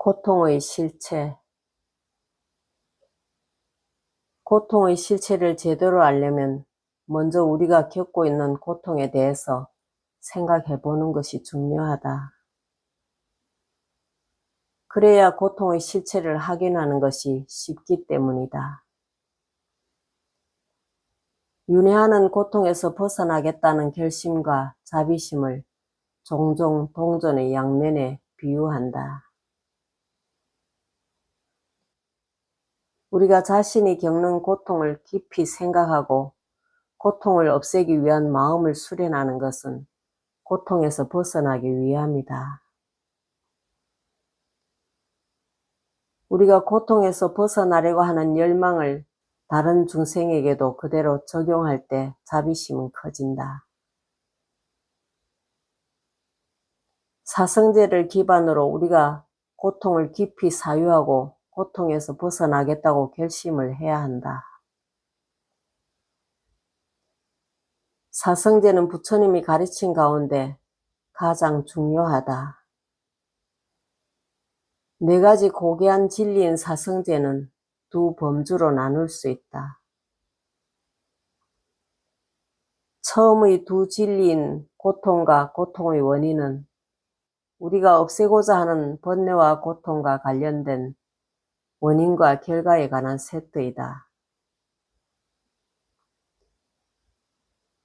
고통의 실체. 고통의 실체를 제대로 알려면 먼저 우리가 겪고 있는 고통에 대해서 생각해 보는 것이 중요하다. 그래야 고통의 실체를 확인하는 것이 쉽기 때문이다. 윤회하는 고통에서 벗어나겠다는 결심과 자비심을 종종 동전의 양면에 비유한다. 우리가 자신이 겪는 고통을 깊이 생각하고 고통을 없애기 위한 마음을 수련하는 것은 고통에서 벗어나기 위함이다. 우리가 고통에서 벗어나려고 하는 열망을 다른 중생에게도 그대로 적용할 때 자비심은 커진다. 사성제를 기반으로 우리가 고통을 깊이 사유하고 고통에서 벗어나겠다고 결심을 해야 한다. 사성제는 부처님이 가르친 가운데 가장 중요하다. 4가지 고귀한 진리인 사성제는 두 범주로 나눌 수 있다. 처음의 두 진리인 고통과 고통의 원인은 우리가 없애고자 하는 번뇌와 고통과 관련된 원인과 결과에 관한 세트이다.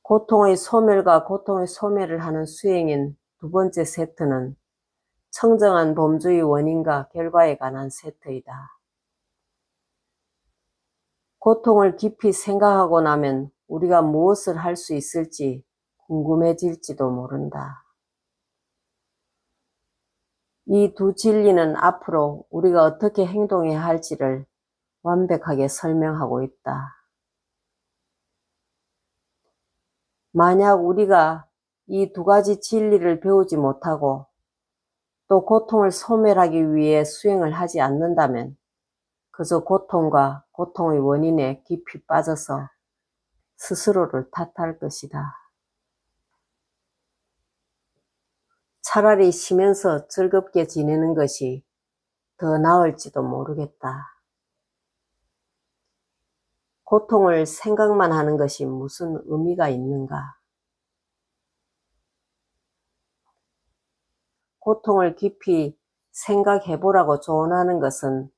고통의 소멸과 고통의 소멸을 하는 수행인 두 번째 세트는 청정한 범주의 원인과 결과에 관한 세트이다. 고통을 깊이 생각하고 나면 우리가 무엇을 할 수 있을지 궁금해질지도 모른다. 이 두 진리는 앞으로 우리가 어떻게 행동해야 할지를 완벽하게 설명하고 있다. 만약 우리가 이 2가지 진리를 배우지 못하고 또 고통을 소멸하기 위해 수행을 하지 않는다면 그저 고통과 고통의 원인에 깊이 빠져서 스스로를 탓할 것이다. 차라리 쉬면서 즐겁게 지내는 것이 더 나을지도 모르겠다. 고통을 생각만 하는 것이 무슨 의미가 있는가? 고통을 깊이 생각해보라고 조언하는 것은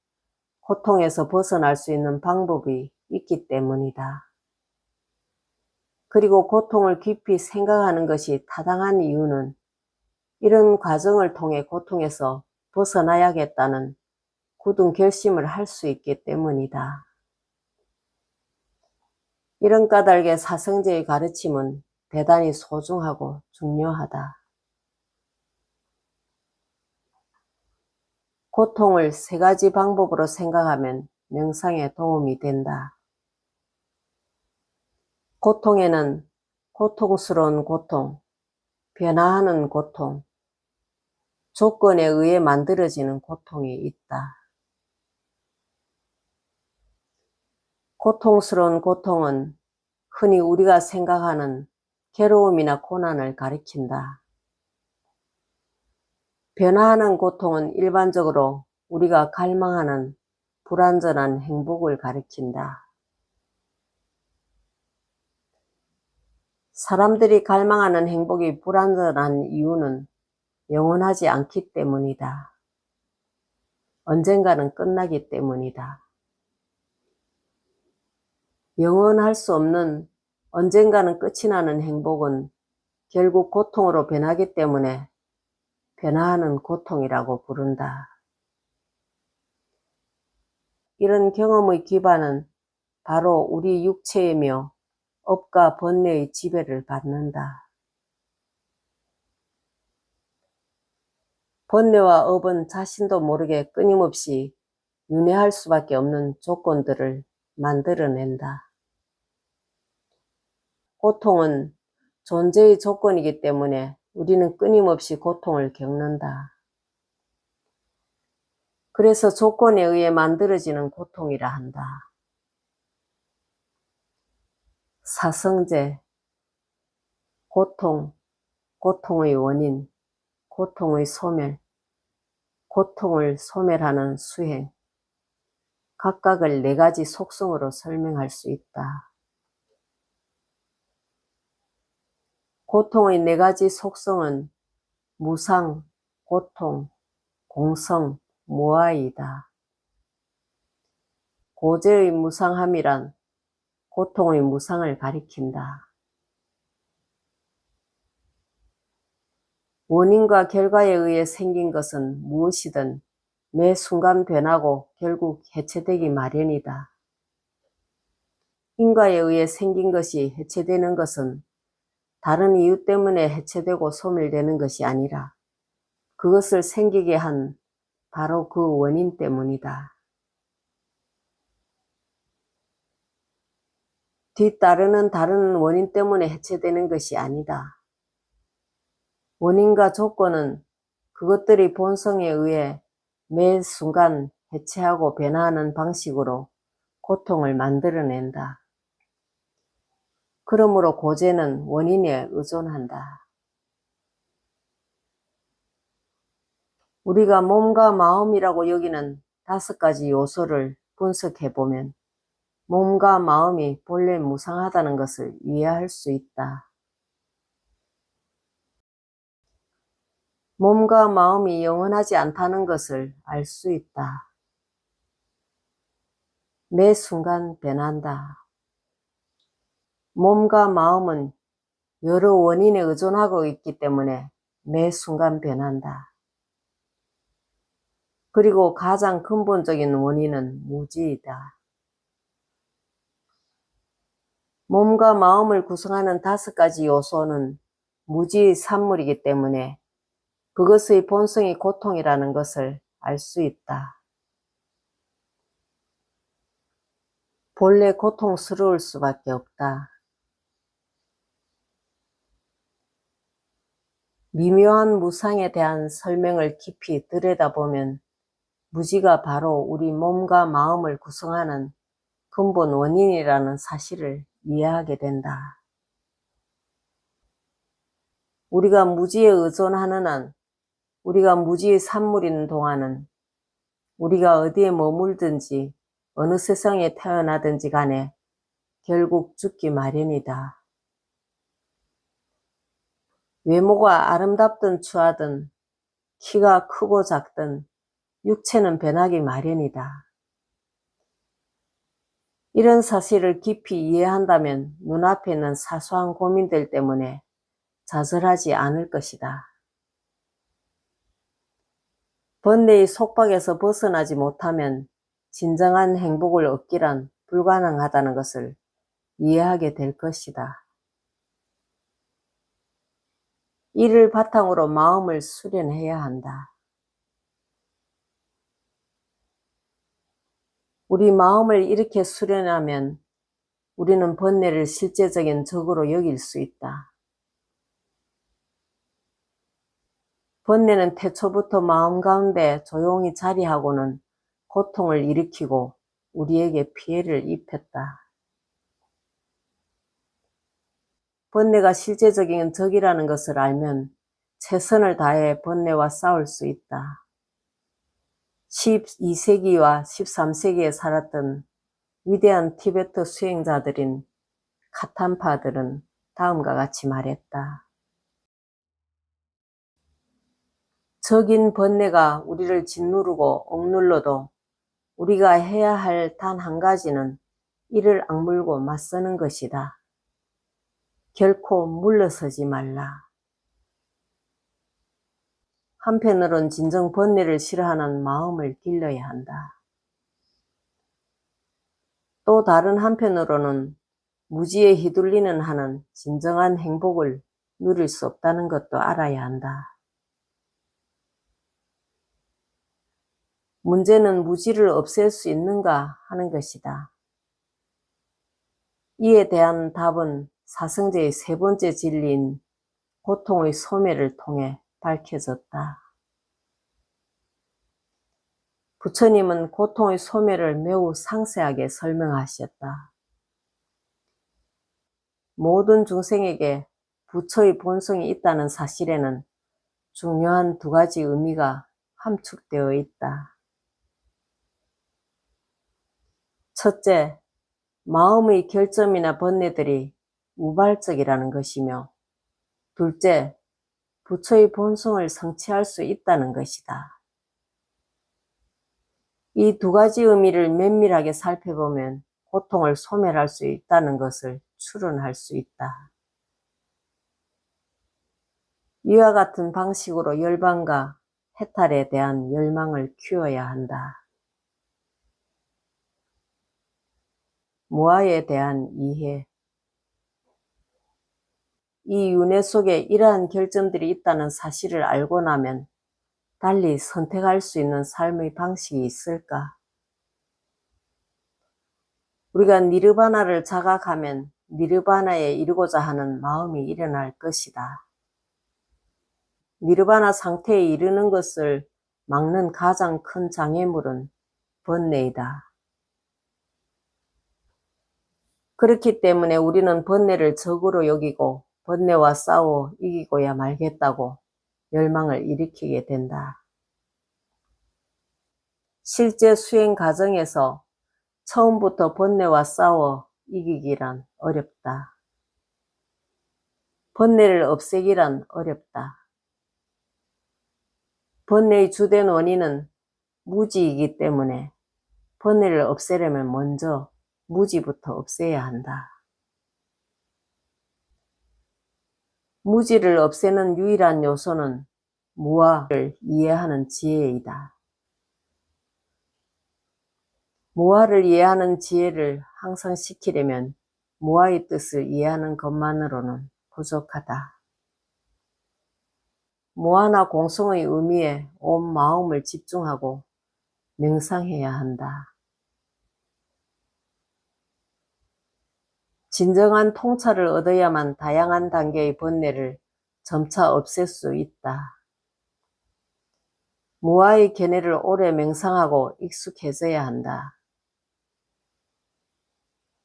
고통에서 벗어날 수 있는 방법이 있기 때문이다. 그리고 고통을 깊이 생각하는 것이 타당한 이유는 이런 과정을 통해 고통에서 벗어나야겠다는 굳은 결심을 할 수 있기 때문이다. 이런 까닭에 사성제의 가르침은 대단히 소중하고 중요하다. 고통을 3가지 방법으로 생각하면 명상에 도움이 된다. 고통에는 고통스러운 고통, 변화하는 고통, 조건에 의해 만들어지는 고통이 있다. 고통스러운 고통은 흔히 우리가 생각하는 괴로움이나 고난을 가리킨다. 변화하는 고통은 일반적으로 우리가 갈망하는 불완전한 행복을 가리킨다. 사람들이 갈망하는 행복이 불완전한 이유는 영원하지 않기 때문이다. 언젠가는 끝나기 때문이다. 영원할 수 없는 언젠가는 끝이 나는 행복은 결국 고통으로 변하기 때문에 변화하는 고통이라고 부른다. 이런 경험의 기반은 바로 우리 육체이며 업과 번뇌의 지배를 받는다. 번뇌와 업은 자신도 모르게 끊임없이 윤회할 수밖에 없는 조건들을 만들어낸다. 고통은 존재의 조건이기 때문에 우리는 끊임없이 고통을 겪는다. 그래서 조건에 의해 만들어지는 고통이라 한다. 사성제, 고통, 고통의 원인, 고통의 소멸, 고통을 소멸하는 수행, 각각을 4가지 속성으로 설명할 수 있다. 고통의 4가지 속성은 무상, 고통, 공성, 무아이다. 고재의 무상함이란 고통의 무상을 가리킨다. 원인과 결과에 의해 생긴 것은 무엇이든 매 순간 변하고 결국 해체되기 마련이다. 인과에 의해 생긴 것이 해체되는 것은 다른 이유 때문에 해체되고 소멸되는 것이 아니라 그것을 생기게 한 바로 그 원인 때문이다. 뒤따르는 다른 원인 때문에 해체되는 것이 아니다. 원인과 조건은 그것들이 본성에 의해 매 순간 해체하고 변화하는 방식으로 고통을 만들어낸다. 그러므로 고재는 원인에 의존한다. 우리가 몸과 마음이라고 여기는 5가지 요소를 분석해보면 몸과 마음이 본래 무상하다는 것을 이해할 수 있다. 몸과 마음이 영원하지 않다는 것을 알 수 있다. 매 순간 변한다. 몸과 마음은 여러 원인에 의존하고 있기 때문에 매 순간 변한다. 그리고 가장 근본적인 원인은 무지이다. 몸과 마음을 구성하는 5가지 요소는 무지의 산물이기 때문에 그것의 본성이 고통이라는 것을 알 수 있다. 본래 고통스러울 수밖에 없다. 미묘한 무상에 대한 설명을 깊이 들여다보면 무지가 바로 우리 몸과 마음을 구성하는 근본 원인이라는 사실을 이해하게 된다. 우리가 무지에 의존하는 한, 우리가 무지의 산물인 동안은 우리가 어디에 머물든지 어느 세상에 태어나든지 간에 결국 죽기 마련이다. 외모가 아름답든 추하든 키가 크고 작든 육체는 변하기 마련이다. 이런 사실을 깊이 이해한다면 눈앞에 있는 사소한 고민들 때문에 좌절하지 않을 것이다. 번뇌의 속박에서 벗어나지 못하면 진정한 행복을 얻기란 불가능하다는 것을 이해하게 될 것이다. 이를 바탕으로 마음을 수련해야 한다. 우리 마음을 이렇게 수련하면 우리는 번뇌를 실제적인 적으로 여길 수 있다. 번뇌는 태초부터 마음 가운데 조용히 자리하고는 고통을 일으키고 우리에게 피해를 입혔다. 번뇌가 실제적인 적이라는 것을 알면 최선을 다해 번뇌와 싸울 수 있다. 12세기와 13세기에 살았던 위대한 티베트 수행자들인 카탄파들은 다음과 같이 말했다. 적인 번뇌가 우리를 짓누르고 억눌러도 우리가 해야 할 단 한 가지는 이를 악물고 맞서는 것이다. 결코 물러서지 말라. 한편으론 진정 번뇌를 싫어하는 마음을 길러야 한다. 또 다른 한편으로는 무지에 휘둘리는 한은 진정한 행복을 누릴 수 없다는 것도 알아야 한다. 문제는 무지를 없앨 수 있는가 하는 것이다. 이에 대한 답은 사성제의 3번째 진리인 고통의 소멸을 통해 밝혀졌다. 부처님은 고통의 소멸을 매우 상세하게 설명하셨다. 모든 중생에게 부처의 본성이 있다는 사실에는 중요한 2가지 의미가 함축되어 있다. 첫째, 마음의 결점이나 번뇌들이 우발적이라는 것이며, 둘째, 부처의 본성을 성취할 수 있다는 것이다. 이 두 가지 의미를 면밀하게 살펴보면 고통을 소멸할 수 있다는 것을 추론할 수 있다. 이와 같은 방식으로 열반과 해탈에 대한 열망을 키워야 한다. 무아에 대한 이해. 이 윤회 속에 이러한 결점들이 있다는 사실을 알고 나면 달리 선택할 수 있는 삶의 방식이 있을까? 우리가 니르바나를 자각하면 니르바나에 이르고자 하는 마음이 일어날 것이다. 니르바나 상태에 이르는 것을 막는 가장 큰 장애물은 번뇌이다. 그렇기 때문에 우리는 번뇌를 적으로 여기고 번뇌와 싸워 이기고야 말겠다고 열망을 일으키게 된다. 실제 수행 과정에서 처음부터 번뇌와 싸워 이기기란 어렵다. 번뇌를 없애기란 어렵다. 번뇌의 주된 원인은 무지이기 때문에 번뇌를 없애려면 먼저 무지부터 없애야 한다. 무지를 없애는 유일한 요소는 무아를 이해하는 지혜이다. 무아를 이해하는 지혜를 향상시키려면 무아의 뜻을 이해하는 것만으로는 부족하다. 무아나 공성의 의미에 온 마음을 집중하고 명상해야 한다. 진정한 통찰을 얻어야만 다양한 단계의 번뇌를 점차 없앨 수 있다. 무아의 견해를 오래 명상하고 익숙해져야 한다.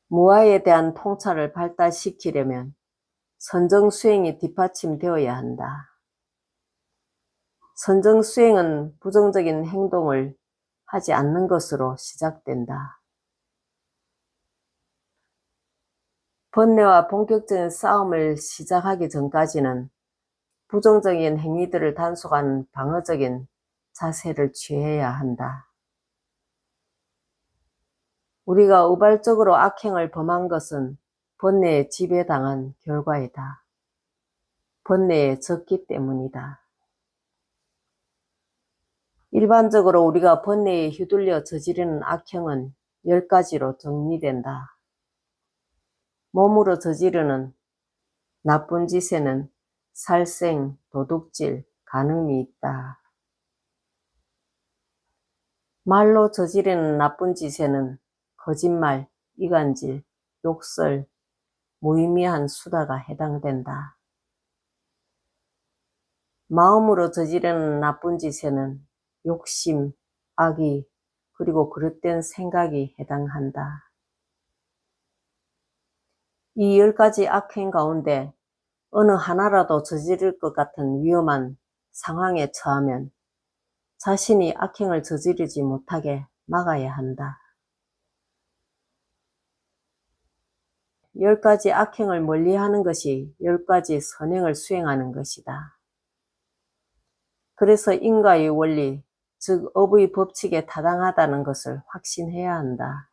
무아에 대한 통찰을 발달시키려면 선정수행이 뒷받침되어야 한다. 선정수행은 부정적인 행동을 하지 않는 것으로 시작된다. 번뇌와 본격적인 싸움을 시작하기 전까지는 부정적인 행위들을 단속하는 방어적인 자세를 취해야 한다. 우리가 우발적으로 악행을 범한 것은 번뇌에 지배당한 결과이다. 번뇌에 졌기 때문이다. 일반적으로 우리가 번뇌에 휘둘려 저지르는 악행은 10가지로 정리된다. 몸으로 저지르는 나쁜 짓에는 살생, 도둑질, 간음이 있다. 말로 저지르는 나쁜 짓에는 거짓말, 이간질, 욕설, 무의미한 수다가 해당된다. 마음으로 저지르는 나쁜 짓에는 욕심, 악의, 그리고 그릇된 생각이 해당한다. 이 10가지 악행 가운데 어느 하나라도 저지를 것 같은 위험한 상황에 처하면 자신이 악행을 저지르지 못하게 막아야 한다. 10가지 악행을 멀리하는 것이 10가지 선행을 수행하는 것이다. 그래서 인과의 원리, 즉 업의 법칙에 타당하다는 것을 확신해야 한다.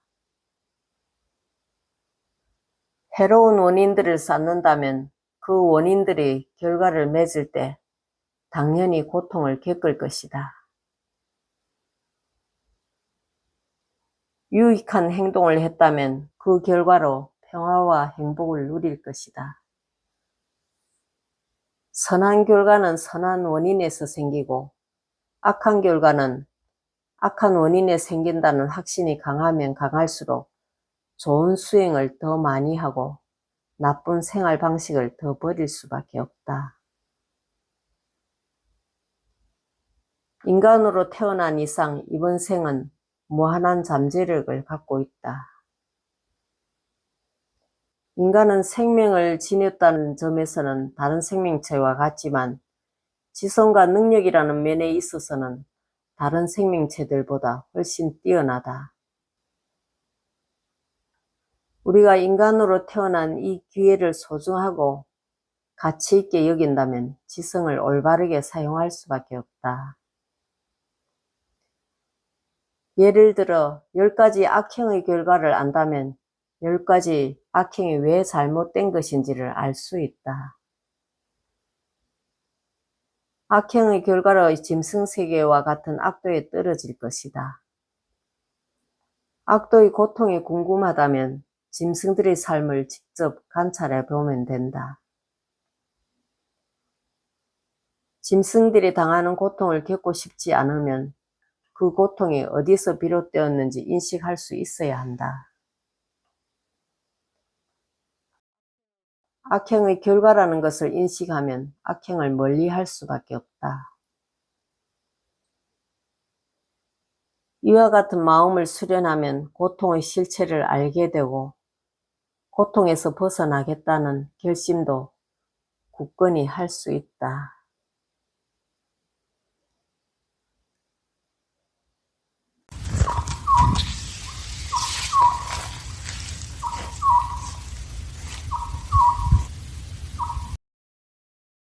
해로운 원인들을 쌓는다면 그 원인들이 결과를 맺을 때 당연히 고통을 겪을 것이다. 유익한 행동을 했다면 그 결과로 평화와 행복을 누릴 것이다. 선한 결과는 선한 원인에서 생기고 악한 결과는 악한 원인에 생긴다는 확신이 강하면 강할수록 좋은 수행을 더 많이 하고 나쁜 생활 방식을 더 버릴 수밖에 없다. 인간으로 태어난 이상 이번 생은 무한한 잠재력을 갖고 있다. 인간은 생명을 지녔다는 점에서는 다른 생명체와 같지만 지성과 능력이라는 면에 있어서는 다른 생명체들보다 훨씬 뛰어나다. 우리가 인간으로 태어난 이 기회를 소중하고 가치 있게 여긴다면 지성을 올바르게 사용할 수밖에 없다. 예를 들어 10가지 악행의 결과를 안다면 10가지 악행이 왜 잘못된 것인지를 알 수 있다. 악행의 결과로 짐승세계와 같은 악도에 떨어질 것이다. 악도의 고통이 궁금하다면 짐승들의 삶을 직접 관찰해 보면 된다. 짐승들이 당하는 고통을 겪고 싶지 않으면 그 고통이 어디서 비롯되었는지 인식할 수 있어야 한다. 악행의 결과라는 것을 인식하면 악행을 멀리할 수밖에 없다. 이와 같은 마음을 수련하면 고통의 실체를 알게 되고 고통에서 벗어나겠다는 결심도 굳건히 할 수 있다.